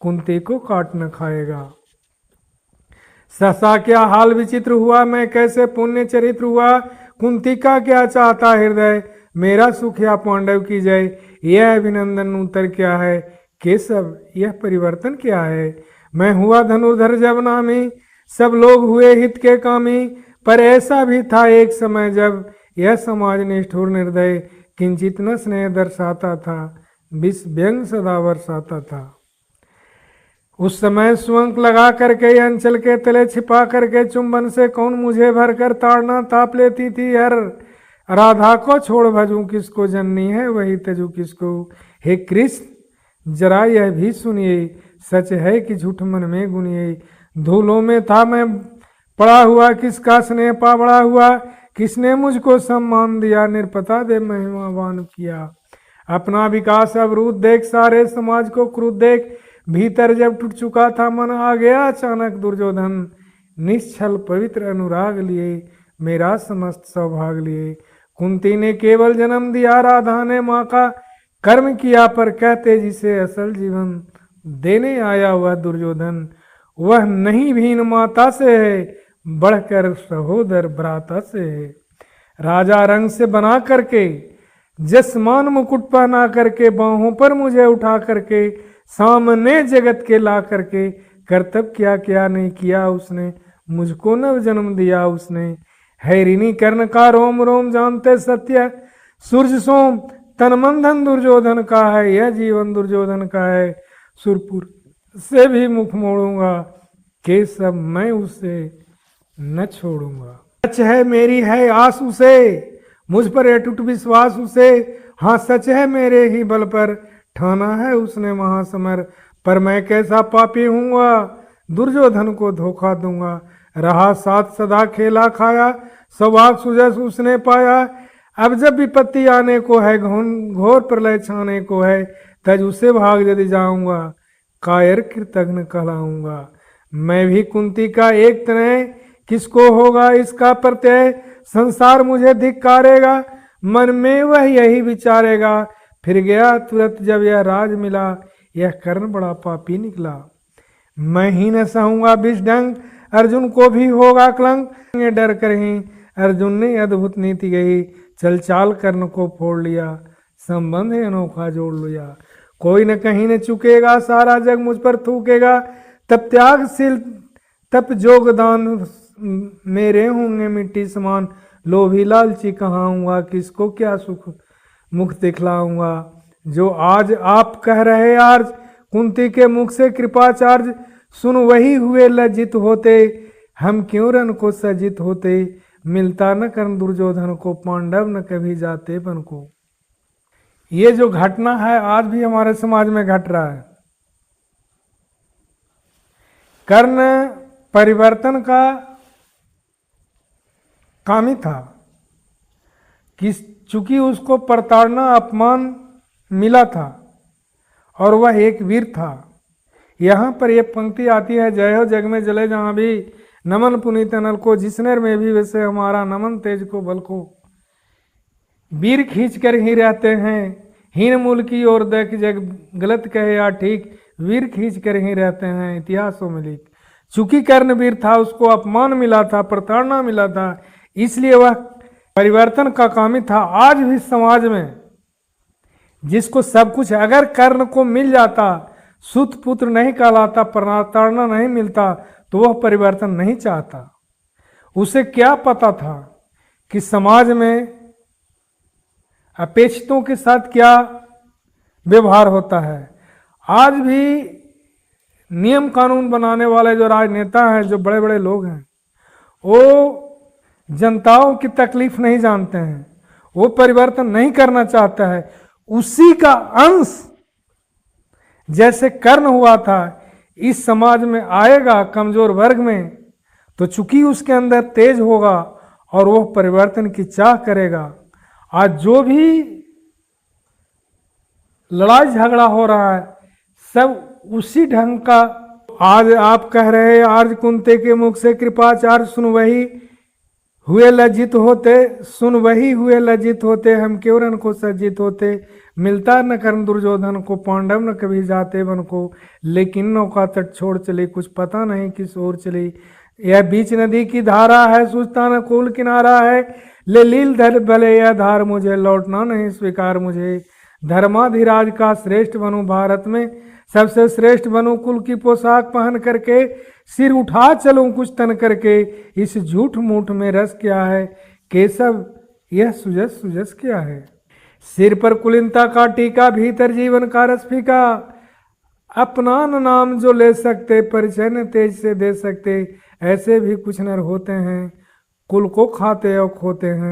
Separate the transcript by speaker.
Speaker 1: कुंती को काट न खाएगा। सहसा क्या हाल विचित्र हुआ, मैं कैसे पुण्य चरित्र हुआ। कुंती का क्या चाहता हृदय, मेरा सुख या पांडव की जय। यह अभिनंदन उत्तर क्या है, केशव यह परिवर्तन क्या है। मैं हुआ धनुर्धर जब नामी, सब लोग हुए हित के कामी। पर ऐसा भी था एक समय जब, यह समाज निष्ठुर निर्दय। किंचित न स्नेह दर्शाता था, विष व्यंग सदा बरसाता था। उस समय स्वंक लगा करके अंचल के तले छिपा करके चुंबन से कौन मुझे भरकर ताड़ना ताप लेती थी हर। राधा को छोड़ भजूं किसको, जननी है वही तजू किसको। हे कृष्ण जरा यह भी सुनिए, सच है कि झूठ मन में गुनिए। धूलों में था मैं पड़ा हुआ, किसका स्नेह पा बड़ा हुआ। किसने मुझको सम्मान दिया, निरपता दे महिमावान किया। अपना विकास अवरुद्ध देख, सारे समाज को क्रुद्ध देख। भीतर जब टूट चुका था मन, आ गया अचानक दुर्योधन। निश्चल पवित्र अनुराग लिए, मेरा समस्त सौभाग लिए। कुंती ने केवल जन्म दिया, राधा ने माँ का कर्म किया। पर कहते जिसे असल जीवन देने आया वह दुर्योधन। वह नहीं भीन माता से है, बढ़कर सहोदर भ्राता से है। राजा रंग से बना करके, जसमान मुकुट पहना करके, बाहों पर मुझे उठा करके, सामने जगत के ला करके। कर्तव्य क्या क्या नहीं किया उसने, मुझको नव जन्म दिया उसने। हैरिणी कर्ण का रोम रोम जानते सत्य, सूर्य सोम तन मन धन दुर्योधन का है। यह जीवन दुर्योधन का है, सुरपुर से भी मुख मोड़ूंगा। केशव मैं उसे न छोड़ूंगा। सच है मेरी है आस उसे, मुझ पर अटूट विश्वास उसे। हाँ सच है मेरे ही बल पर, ठाना है उसने महासमर। पर मैं कैसा पापी हूँगा, दुर्योधन को धोखा दूंगा। रहा साथ सदा खेला खाया, सौभाग सुजस उसने पाया। अब जब विपत्ति आने को है, घोर प्रलय छाने को है, तज उसे भाग यदि जाऊंगा, कायर कृतघ्न कहलाऊंगा। मैं भी कुंती का एक तनय, किसको होगा इसका प्रत्यय। संसार मुझे धिक्कारेगा, मन में वह यही विचारेगा। फिर गया तुरंत जब यह राज मिला, यह कर्ण बड़ा पापी निकला। मैं ही न सहूंगा विषडंग, अर्जुन को भी होगा कलंक। डर कर ही अर्जुन ने अद्भुत नीति गई, चल चाल कर्ण को फोड़ लिया, संबंध अनोखा जोड़ लिया। कोई न कहीं न चुकेगा, सारा जग मुझ पर थूकेगा। तब त्यागशील तप जोगदान, मेरे होंगे मिट्टी समान। लोभी लालची कहाऊंगा, किसको क्या सुख मुख दिखलाऊंगा। जो आज आप कह रहे आर्ज, कुंती के मुख से कृपाचार्य। सुन वही हुए लज्जित होते, हम क्यों रन को सज्जित होते। मिलता न कर्ण दुर्योधन को, पांडव न कभी जाते बन को। ये जो घटना है आज भी हमारे समाज में घट रहा है। कर्ण परिवर्तन का कामी था, कि चूंकि उसको प्रताड़ना अपमान मिला था और वह एक वीर था। यहाँ पर यह पंक्ति आती है, जय हो जग में जले जहाँ भी, नमन पुनीत नल को, जिसने में भी वैसे हमारा नमन तेज को बल को। वीर खींच कर ही रहते हैं, हीन मूल की ओर देख जग गलत कहे या ठीक। वीर खींच कर ही रहते हैं इतिहासों में लिख। चूंकि कर्ण वीर था, उसको अपमान मिला था, प्रताड़ना मिला था, इसलिए वह परिवर्तन का कामी था। आज भी समाज में जिसको सब कुछ अगर कर्ण को मिल जाता, सुत पुत्र नहीं कहलाता, प्रताड़ना नहीं मिलता, तो वह परिवर्तन नहीं चाहता। उसे क्या पता था कि समाज में अपेक्षितों के साथ क्या व्यवहार होता है। आज भी नियम कानून बनाने वाले जो राजनेता हैं, जो बड़े बड़े लोग हैं, वो जनताओं की तकलीफ नहीं जानते हैं, वो परिवर्तन नहीं करना चाहता है। उसी का अंश जैसे कर्ण हुआ था, इस समाज में आएगा कमजोर वर्ग में, तो चूंकि उसके अंदर तेज होगा और वह परिवर्तन की चाह करेगा। आज जो भी लड़ाई झगड़ा हो रहा है, सब उसी ढंग का। आज आप कह रहे हैं, आज कुंती के मुख से कृपाचार्य, सुन वही हुए लज्जित होते, सुन वही हुए लज्जित होते, हम क्यों रन को सज्जित होते। मिलता न कर्ण दुर्योधन को, पांडव न कभी जाते वन को। लेकिन नौका तट छोड़ चली, कुछ पता नहीं किस ओर चली। यह बीच नदी की धारा है, सूझता न कोल किनारा है। ले लील धर भले यह धार, मुझे लौटना नहीं स्वीकार मुझे। धर्माधिराज का श्रेष्ठ बनूं भारत में, सबसे श्रेष्ठ बनूं कुल की पोशाक पहन करके। सिर उठा चलूं कुछ तन करके, इस झूठ मूठ में रस क्या है। केशव यह सुजस सुजस क्या है। सिर पर कुलीनता का टीका, भीतर जीवन का रस फीका। अपना न नाम जो ले सकते, परिचय न तेज से दे सकते। ऐसे भी कुछ नर होते हैं, कुल को खाते और खोते हैं।